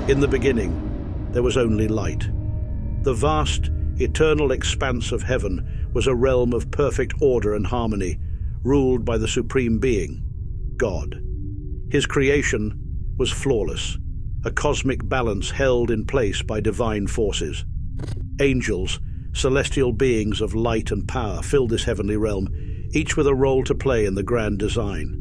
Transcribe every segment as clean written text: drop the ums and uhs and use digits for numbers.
In the beginning, there was only light. The vast, eternal expanse of heaven was a realm of perfect order and harmony, ruled by the Supreme Being, God. His creation was flawless, a cosmic balance held in place by divine forces. Angels, celestial beings of light and power, filled this heavenly realm, each with a role to play in the grand design.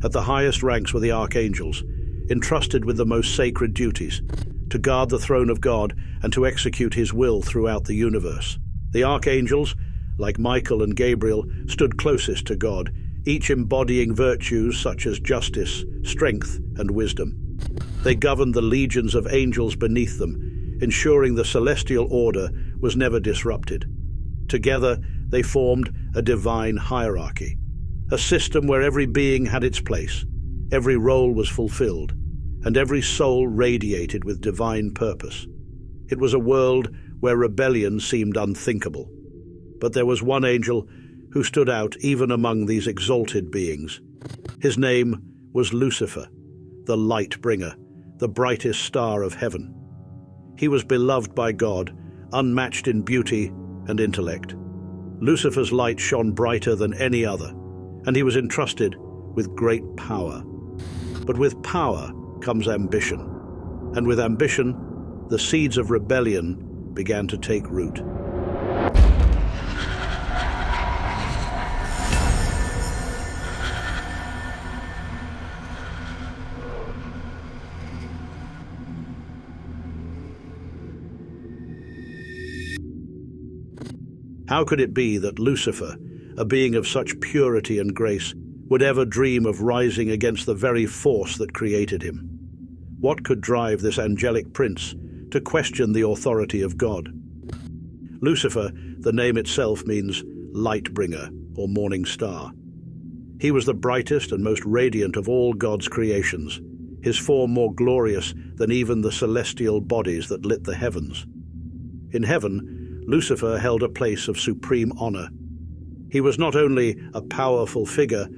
At the highest ranks were the archangels, entrusted with the most sacred duties, to guard the throne of God and to execute his will throughout the universe. The archangels, like Michael and Gabriel, stood closest to God, each embodying virtues such as justice, strength, and wisdom. They governed the legions of angels beneath them, ensuring the celestial order was never disrupted. Together, they formed a divine hierarchy, a system where every being had its place, every role was fulfilled, and every soul radiated with divine purpose. It was a world where rebellion seemed unthinkable. But there was one angel who stood out even among these exalted beings. His name was Lucifer, the light bringer, the brightest star of heaven. He was beloved by God, unmatched in beauty and intellect. Lucifer's light shone brighter than any other, and he was entrusted with great power. But with power comes ambition, and with ambition, the seeds of rebellion began to take root. How could it be that Lucifer, a being of such purity and grace, would ever dream of rising against the very force that created him? What could drive this angelic prince to question the authority of God? Lucifer, the name itself, means light bringer or morning star. He was the brightest and most radiant of all God's creations, his form more glorious than even the celestial bodies that lit the heavens. In heaven, Lucifer held a place of supreme honor. He was not only a powerful figure,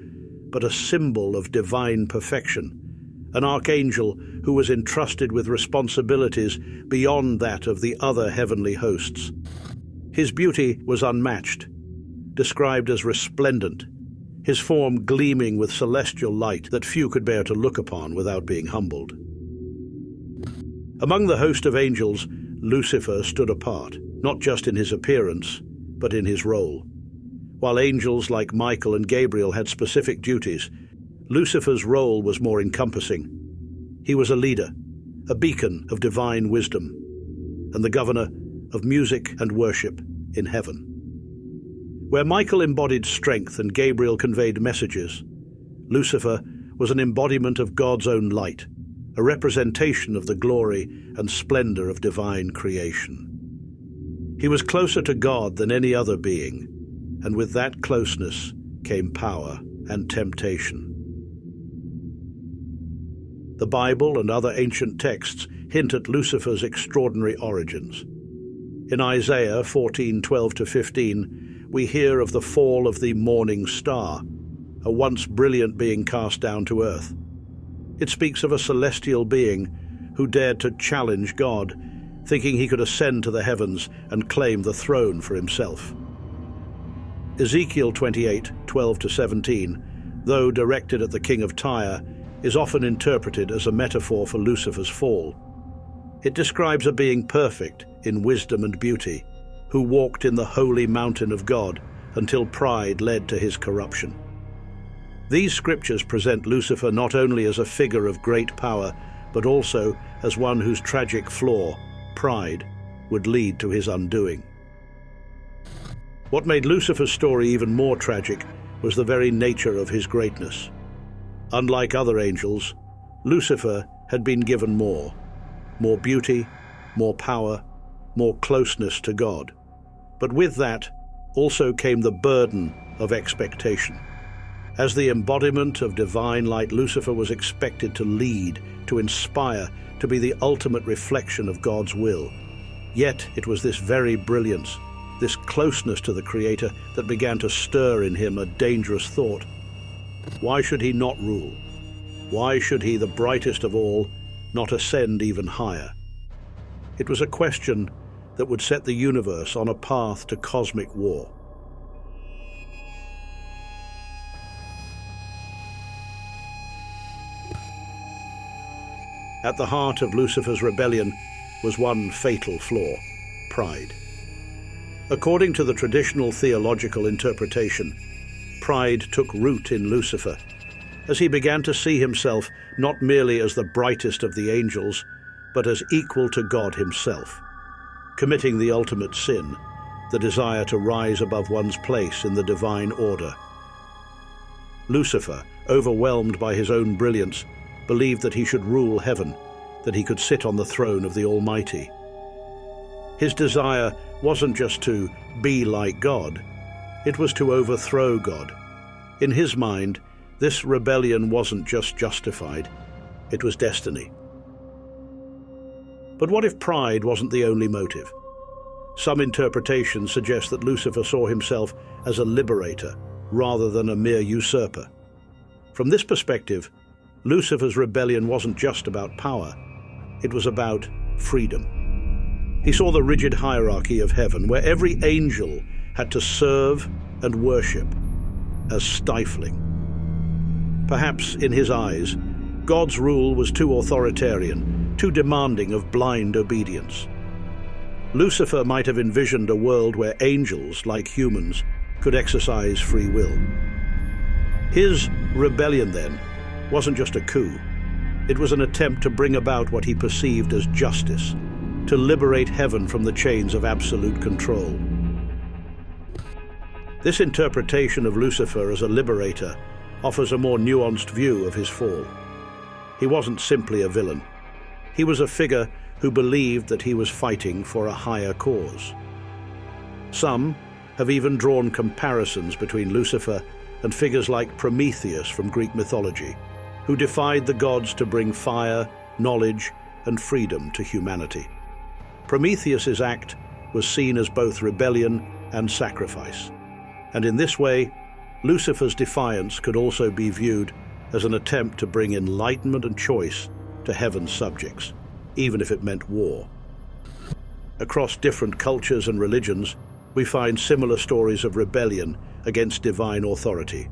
but a symbol of divine perfection, an archangel who was entrusted with responsibilities beyond that of the other heavenly hosts. His beauty was unmatched, described as resplendent, his form gleaming with celestial light that few could bear to look upon without being humbled. Among the host of angels, Lucifer stood apart, not just in his appearance, but in his role. While angels like Michael and Gabriel had specific duties, Lucifer's role was more encompassing. He was a leader, a beacon of divine wisdom, and the governor of music and worship in heaven. Where Michael embodied strength and Gabriel conveyed messages, Lucifer was an embodiment of God's own light, a representation of the glory and splendor of divine creation. He was closer to God than any other being, and with that closeness came power and temptation. The Bible and other ancient texts hint at Lucifer's extraordinary origins. In Isaiah 14:12-15, we hear of the fall of the morning star, a once brilliant being cast down to earth. It speaks of a celestial being who dared to challenge God, thinking he could ascend to the heavens and claim the throne for himself. Ezekiel 28:12-17, though directed at the king of Tyre, is often interpreted as a metaphor for Lucifer's fall. It describes a being perfect in wisdom and beauty, who walked in the holy mountain of God until pride led to his corruption. These scriptures present Lucifer not only as a figure of great power, but also as one whose tragic flaw, pride, would lead to his undoing. What made Lucifer's story even more tragic was the very nature of his greatness. Unlike other angels, Lucifer had been given more beauty, more power, more closeness to God. But with that also came the burden of expectation. As the embodiment of divine light, Lucifer was expected to lead, to inspire, to be the ultimate reflection of God's will. Yet it was this very brilliance, this closeness to the Creator, that began to stir in him a dangerous thought. Why should he not rule? Why should he, the brightest of all, not ascend even higher. It was a question that would set the universe on a path to cosmic war. At the heart of Lucifer's rebellion was one fatal flaw: pride. According to the traditional theological interpretation, pride took root in Lucifer as he began to see himself not merely as the brightest of the angels, but as equal to God himself, committing the ultimate sin, the desire to rise above one's place in the divine order. Lucifer, overwhelmed by his own brilliance, believed that he should rule heaven, that he could sit on the throne of the Almighty. His desire wasn't just to be like God, it was to overthrow God. In his mind, this rebellion wasn't just justified, it was destiny. But what if pride wasn't the only motive? Some interpretations suggest that Lucifer saw himself as a liberator rather than a mere usurper. From this perspective, Lucifer's rebellion wasn't just about power, it was about freedom. He saw the rigid hierarchy of heaven, where every angel had to serve and worship, as stifling. Perhaps, in his eyes, God's rule was too authoritarian, too demanding of blind obedience. Lucifer might have envisioned a world where angels, like humans, could exercise free will. His rebellion, then, wasn't just a coup. It was an attempt to bring about what he perceived as justice, to liberate heaven from the chains of absolute control. This interpretation of Lucifer as a liberator offers a more nuanced view of his fall. He wasn't simply a villain. He was a figure who believed that he was fighting for a higher cause. Some have even drawn comparisons between Lucifer and figures like Prometheus from Greek mythology, who defied the gods to bring fire, knowledge, and freedom to humanity. Prometheus's act was seen as both rebellion and sacrifice, and in this way, Lucifer's defiance could also be viewed as an attempt to bring enlightenment and choice to heaven's subjects, even if it meant war. Across different cultures and religions, we find similar stories of rebellion against divine authority.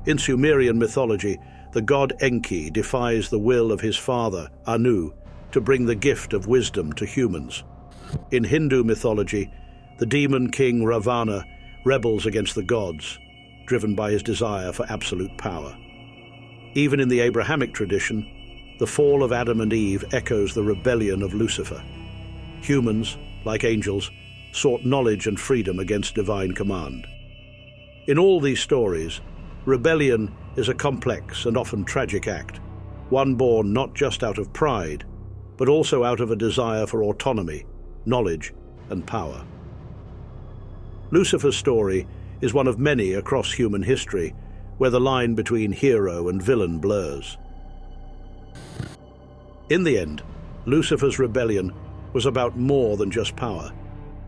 In Sumerian mythology, the god Enki defies the will of his father, Anu, to bring the gift of wisdom to humans. In Hindu mythology, the demon king Ravana rebels against the gods, driven by his desire for absolute power. Even in the Abrahamic tradition, the fall of Adam and Eve echoes the rebellion of Lucifer. Humans, like angels, sought knowledge and freedom against divine command. In all these stories, rebellion is a complex and often tragic act, one born not just out of pride, but also out of a desire for autonomy, knowledge, and power. Lucifer's story is one of many across human history where the line between hero and villain blurs. In the end, Lucifer's rebellion was about more than just power.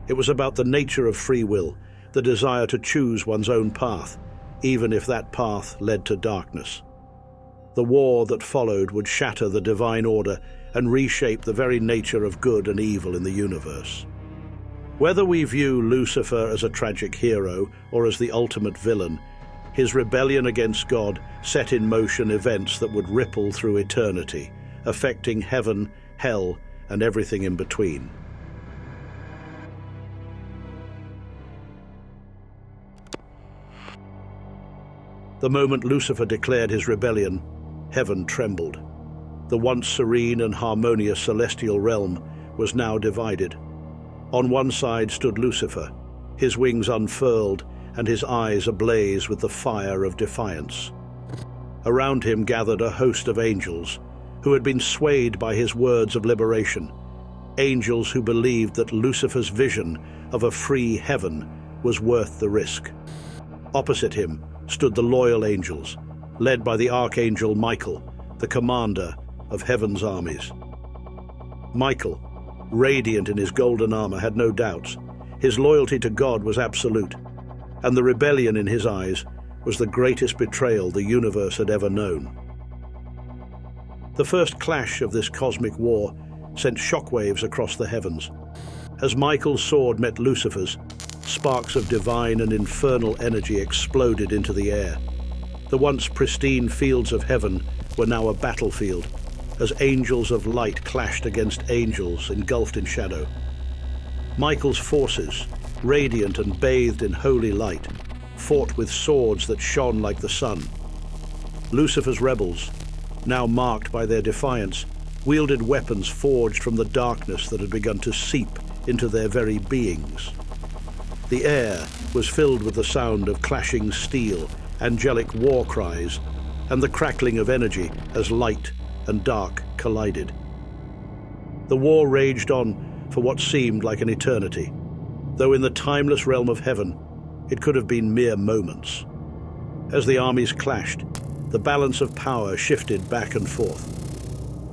It was about the nature of free will, the desire to choose one's own path, even if that path led to darkness. The war that followed would shatter the divine order and reshape the very nature of good and evil in the universe. Whether we view Lucifer as a tragic hero or as the ultimate villain, his rebellion against God set in motion events that would ripple through eternity, affecting heaven, hell, and everything in between. The moment Lucifer declared his rebellion, heaven trembled. The once serene and harmonious celestial realm was now divided. On one side stood Lucifer, his wings unfurled and his eyes ablaze with the fire of defiance. Around him gathered a host of angels who had been swayed by his words of liberation, angels who believed that Lucifer's vision of a free heaven was worth the risk. Opposite him stood the loyal angels, led by the Archangel Michael, the commander of heaven's armies. Michael, radiant in his golden armor, had no doubts. His loyalty to God was absolute, and the rebellion in his eyes was the greatest betrayal the universe had ever known. The first clash of this cosmic war sent shockwaves across the heavens. As Michael's sword met Lucifer's, sparks of divine and infernal energy exploded into the air. The once pristine fields of heaven were now a battlefield, as angels of light clashed against angels engulfed in shadow. Michael's forces, radiant and bathed in holy light, fought with swords that shone like the sun. Lucifer's rebels, now marked by their defiance, wielded weapons forged from the darkness that had begun to seep into their very beings. The air was filled with the sound of clashing steel, angelic war cries, and the crackling of energy as light and dark collided. The war raged on for what seemed like an eternity, though in the timeless realm of heaven, it could have been mere moments. As the armies clashed, the balance of power shifted back and forth.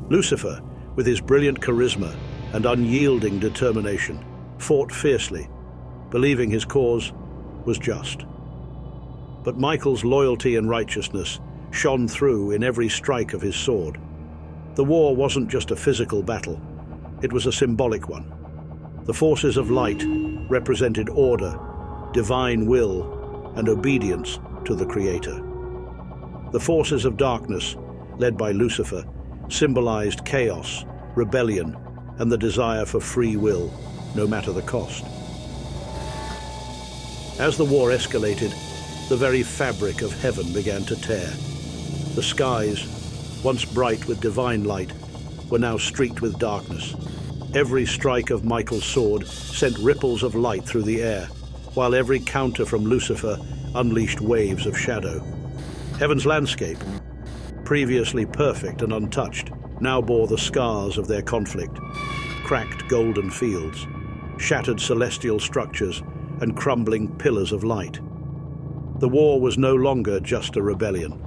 Lucifer, with his brilliant charisma and unyielding determination, fought fiercely, believing his cause was just. But Michael's loyalty and righteousness shone through in every strike of his sword. The war wasn't just a physical battle, it was a symbolic one. The forces of light represented order, divine will, and obedience to the Creator. The forces of darkness, led by Lucifer, symbolized chaos, rebellion, and the desire for free will, no matter the cost. As the war escalated, the very fabric of heaven began to tear. The skies, once bright with divine light, were now streaked with darkness. Every strike of Michael's sword sent ripples of light through the air, while every counter from Lucifer unleashed waves of shadow. Heaven's landscape, previously perfect and untouched, now bore the scars of their conflict: cracked golden fields, shattered celestial structures, and crumbling pillars of light. The war was no longer just a rebellion.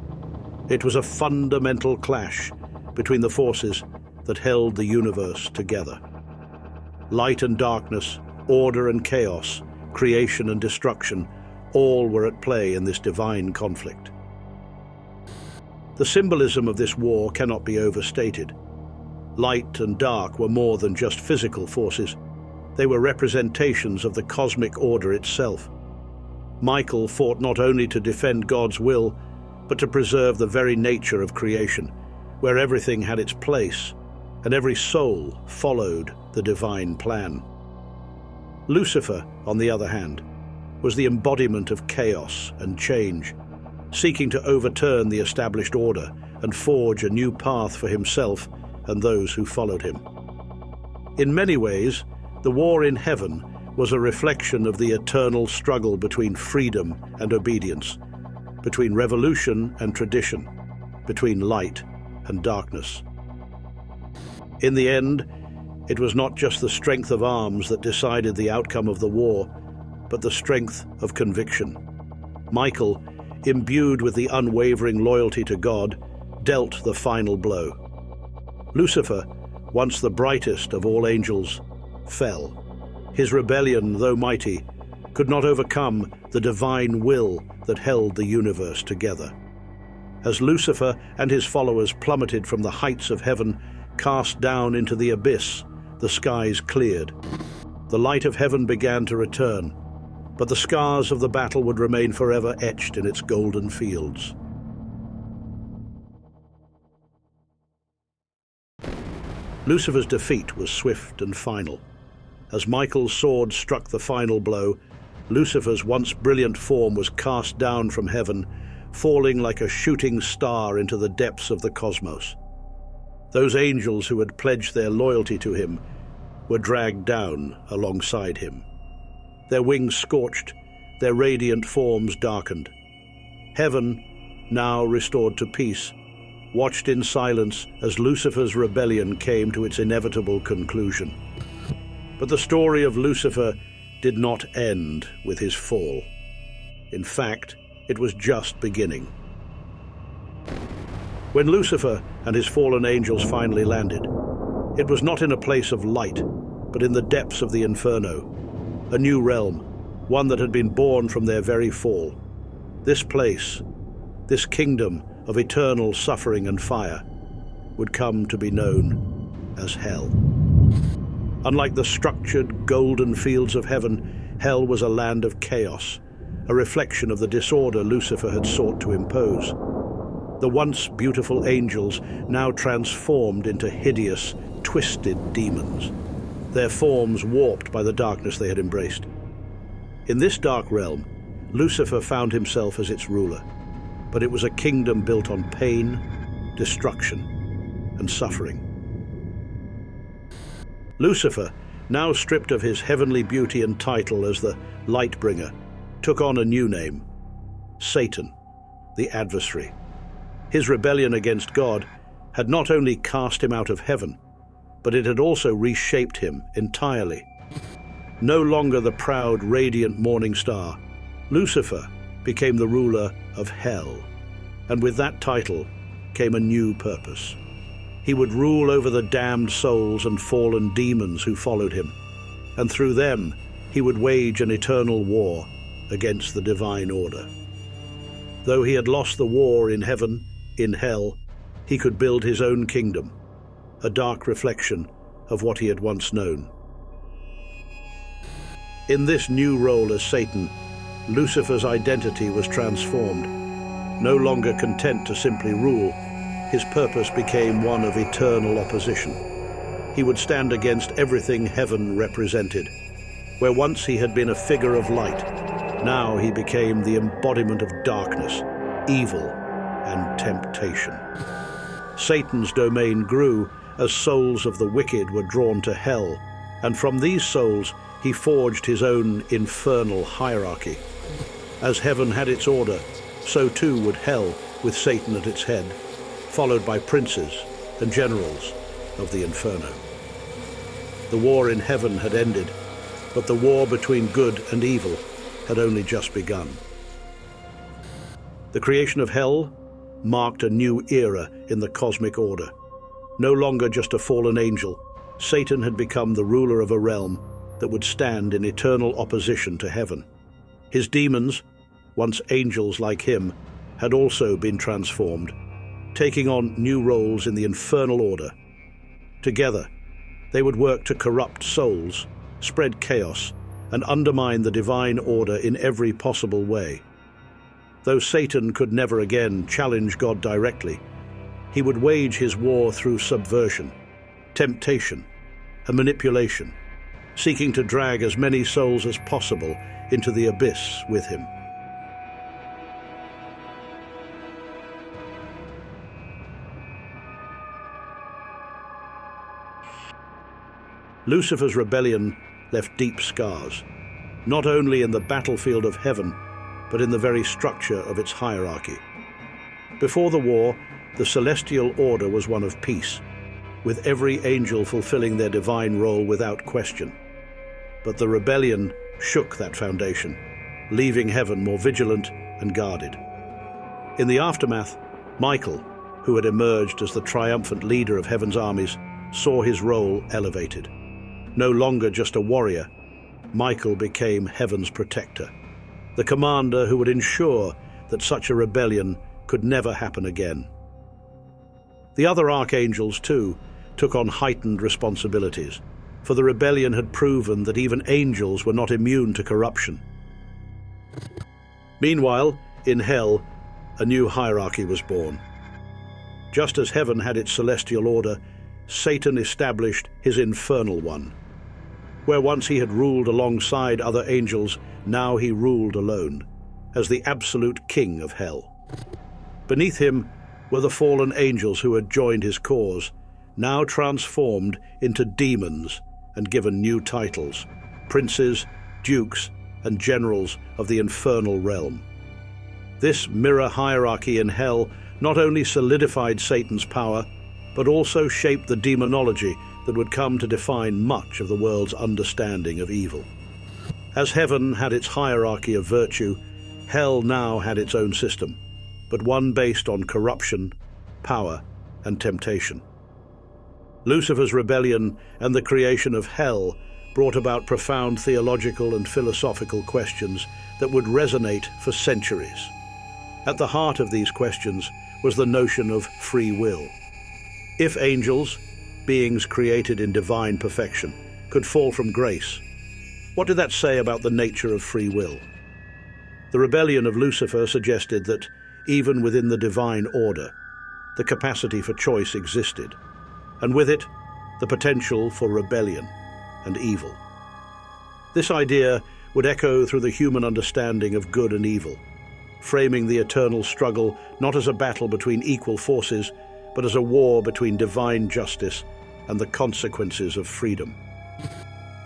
It was a fundamental clash between the forces that held the universe together. Light and darkness, order and chaos, creation and destruction, all were at play in this divine conflict. The symbolism of this war cannot be overstated. Light and dark were more than just physical forces. They were representations of the cosmic order itself. Michael fought not only to defend God's will, but to preserve the very nature of creation, where everything had its place, and every soul followed the divine plan. Lucifer, on the other hand, was the embodiment of chaos and change, seeking to overturn the established order and forge a new path for himself and those who followed him. In many ways, the war in heaven was a reflection of the eternal struggle between freedom and obedience, between revolution and tradition, between light and darkness. In the end, it was not just the strength of arms that decided the outcome of the war, but the strength of conviction. Michael, imbued with the unwavering loyalty to God, dealt the final blow. Lucifer, once the brightest of all angels, fell. His rebellion, though mighty, could not overcome the divine will that held the universe together. As Lucifer and his followers plummeted from the heights of heaven, cast down into the abyss, the skies cleared. The light of heaven began to return, but the scars of the battle would remain forever etched in its golden fields. Lucifer's defeat was swift and final. As Michael's sword struck the final blow, Lucifer's once brilliant form was cast down from heaven, falling like a shooting star into the depths of the cosmos. Those angels who had pledged their loyalty to him were dragged down alongside him. Their wings scorched, their radiant forms darkened. Heaven, now restored to peace, watched in silence as Lucifer's rebellion came to its inevitable conclusion. But the story of Lucifer did not end with his fall. In fact, it was just beginning. When Lucifer and his fallen angels finally landed, it was not in a place of light, but in the depths of the inferno, a new realm, one that had been born from their very fall. This place, this kingdom of eternal suffering and fire, would come to be known as hell. Unlike the structured, golden fields of heaven, hell was a land of chaos, a reflection of the disorder Lucifer had sought to impose. The once beautiful angels now transformed into hideous, twisted demons, their forms warped by the darkness they had embraced. In this dark realm, Lucifer found himself as its ruler, but it was a kingdom built on pain, destruction, and suffering. Lucifer, now stripped of his heavenly beauty and title as the Lightbringer, took on a new name: Satan, the adversary. His rebellion against God had not only cast him out of heaven, but it had also reshaped him entirely. No longer the proud, radiant morning star, Lucifer became the ruler of hell, and with that title came a new purpose. He would rule over the damned souls and fallen demons who followed him, and through them he would wage an eternal war against the divine order. Though he had lost the war in heaven, in hell, he could build his own kingdom, a dark reflection of what he had once known. In this new role as Satan, Lucifer's identity was transformed. No longer content to simply rule, his purpose became one of eternal opposition. He would stand against everything heaven represented. Where once he had been a figure of light, now he became the embodiment of darkness, evil, and temptation. Satan's domain grew as souls of the wicked were drawn to hell, and from these souls he forged his own infernal hierarchy. As heaven had its order, so too would hell, with Satan at its head, followed by princes and generals of the inferno. The war in heaven had ended, but the war between good and evil had only just begun. The creation of hell marked a new era in the cosmic order. No longer just a fallen angel, Satan had become the ruler of a realm that would stand in eternal opposition to heaven. His demons, once angels like him, had also been transformed, taking on new roles in the infernal order. Together, they would work to corrupt souls, spread chaos, and undermine the divine order in every possible way. Though Satan could never again challenge God directly, he would wage his war through subversion, temptation, and manipulation, seeking to drag as many souls as possible into the abyss with him. Lucifer's rebellion left deep scars, not only in the battlefield of heaven, but in the very structure of its hierarchy. Before the war, the celestial order was one of peace, with every angel fulfilling their divine role without question. But the rebellion shook that foundation, leaving heaven more vigilant and guarded. In the aftermath, Michael, who had emerged as the triumphant leader of heaven's armies, saw his role elevated. No longer just a warrior, Michael became heaven's protector, the commander who would ensure that such a rebellion could never happen again. The other archangels, too, took on heightened responsibilities, for the rebellion had proven that even angels were not immune to corruption. Meanwhile, in hell, a new hierarchy was born. Just as heaven had its celestial order, Satan established his infernal one. Where once he had ruled alongside other angels, now he ruled alone, as the absolute king of hell. Beneath him were the fallen angels who had joined his cause, now transformed into demons and given new titles: princes, dukes, and generals of the infernal realm. This mirror hierarchy in hell not only solidified Satan's power, but also shaped the demonology that would come to define much of the world's understanding of evil. As heaven had its hierarchy of virtue, hell now had its own system, but one based on corruption, power, and temptation. Lucifer's rebellion and the creation of hell brought about profound theological and philosophical questions that would resonate for centuries. At the heart of these questions was the notion of free will. If angels, beings created in divine perfection, could fall from grace, what did that say about the nature of free will? The rebellion of Lucifer suggested that, even within the divine order, the capacity for choice existed, and with it, the potential for rebellion and evil. This idea would echo through the human understanding of good and evil, framing the eternal struggle not as a battle between equal forces, but as a war between divine justice and the consequences of freedom.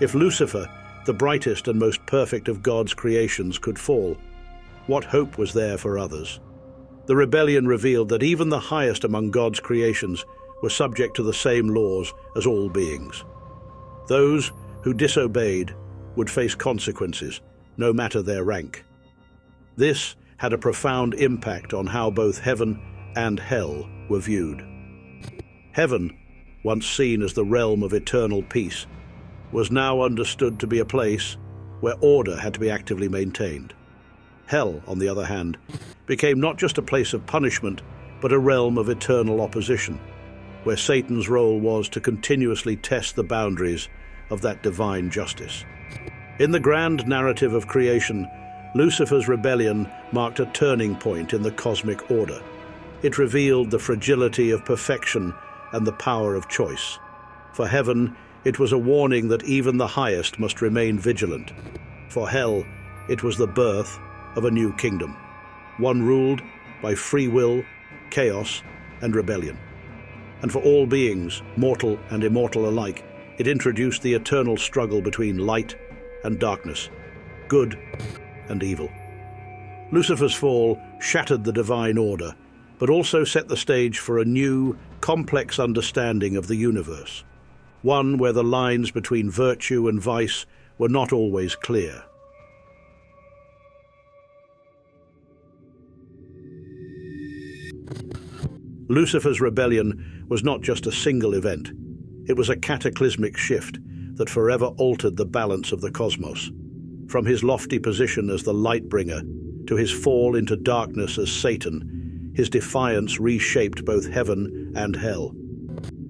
If Lucifer, the brightest and most perfect of God's creations, could fall, what hope was there for others? The rebellion revealed that even the highest among God's creations were subject to the same laws as all beings. Those who disobeyed would face consequences, no matter their rank. This had a profound impact on how both heaven and hell were viewed. Heaven, once seen as the realm of eternal peace, was now understood to be a place where order had to be actively maintained. Hell, on the other hand, became not just a place of punishment, but a realm of eternal opposition, where Satan's role was to continuously test the boundaries of that divine justice. In the grand narrative of creation, Lucifer's rebellion marked a turning point in the cosmic order. It revealed the fragility of perfection and the power of choice. For heaven, it was a warning that even the highest must remain vigilant. For hell, it was the birth of a new kingdom, one ruled by free will, chaos, and rebellion. And for all beings, mortal and immortal alike, it introduced the eternal struggle between light and darkness, good and evil. Lucifer's fall shattered the divine order, but also set the stage for a new, complex understanding of the universe, one where the lines between virtue and vice were not always clear. Lucifer's rebellion was not just a single event. It was a cataclysmic shift that forever altered the balance of the cosmos. From his lofty position as the light-bringer to his fall into darkness as Satan, his defiance reshaped both heaven and hell.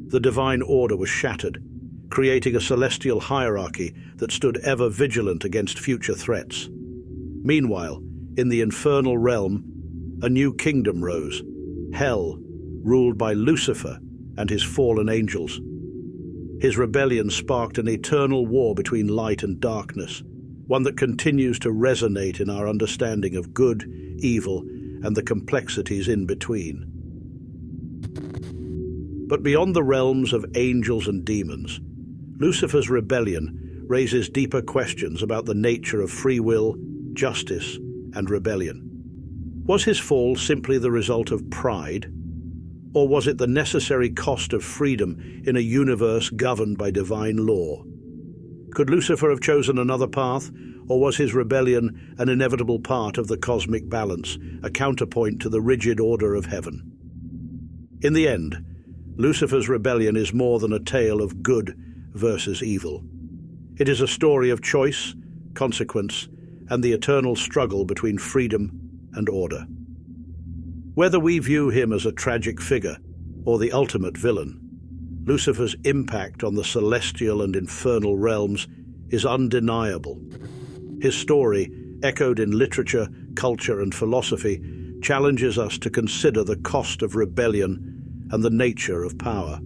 The divine order was shattered, creating a celestial hierarchy that stood ever vigilant against future threats. Meanwhile, in the infernal realm, a new kingdom rose, hell, ruled by Lucifer and his fallen angels. His rebellion sparked an eternal war between light and darkness, one that continues to resonate in our understanding of good, evil, and the complexities in between. But beyond the realms of angels and demons, Lucifer's rebellion raises deeper questions about the nature of free will, justice, and rebellion. Was his fall simply the result of pride, or was it the necessary cost of freedom in a universe governed by divine law? Could Lucifer have chosen another path, or was his rebellion an inevitable part of the cosmic balance, a counterpoint to the rigid order of heaven? In the end, Lucifer's rebellion is more than a tale of good versus evil. It is a story of choice, consequence, and the eternal struggle between freedom and order. Whether we view him as a tragic figure or the ultimate villain, Lucifer's impact on the celestial and infernal realms is undeniable. His story, echoed in literature, culture, and philosophy, challenges us to consider the cost of rebellion and the nature of power.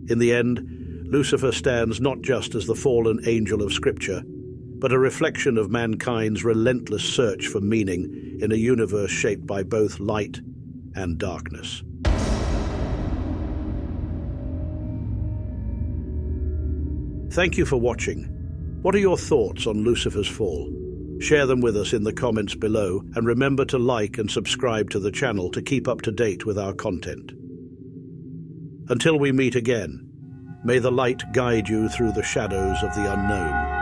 In the end, Lucifer stands not just as the fallen angel of Scripture, but a reflection of mankind's relentless search for meaning in a universe shaped by both light and darkness. Thank you for watching. What are your thoughts on Lucifer's fall? Share them with us in the comments below, and remember to like and subscribe to the channel to keep up to date with our content. Until we meet again, may the light guide you through the shadows of the unknown.